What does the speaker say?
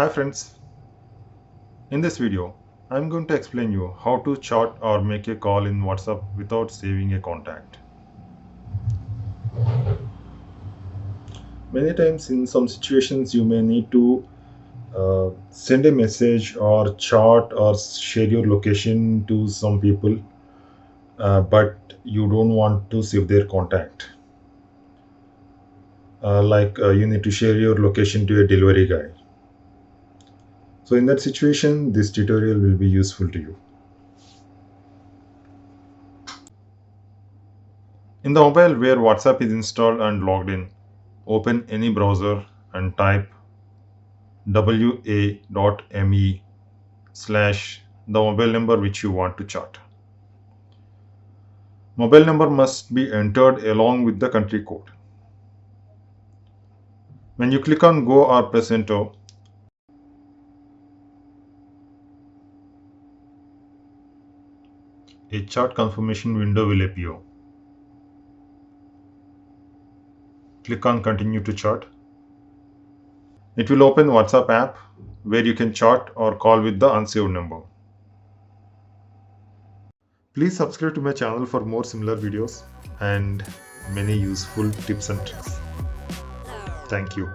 Hi friends, in this video I'm going to explain you how to chat or make a call in WhatsApp without saving a contact. Many times in some situations you may need to send a message or chat or share your location to some people, but you don't want to save their contact. You need to share your location to a delivery guy. So in that situation this tutorial will be useful to you. In the mobile where WhatsApp is installed and logged in, open any browser and type wa.me/the mobile number which you want to chat. Mobile number must be entered along with the country code. When you click on go or press enter, a chat confirmation window will appear. Click on continue to chat. It will open WhatsApp app where you can chat or call with the unsaved number. Please subscribe to my channel for more similar videos and many useful tips and tricks. Thank you.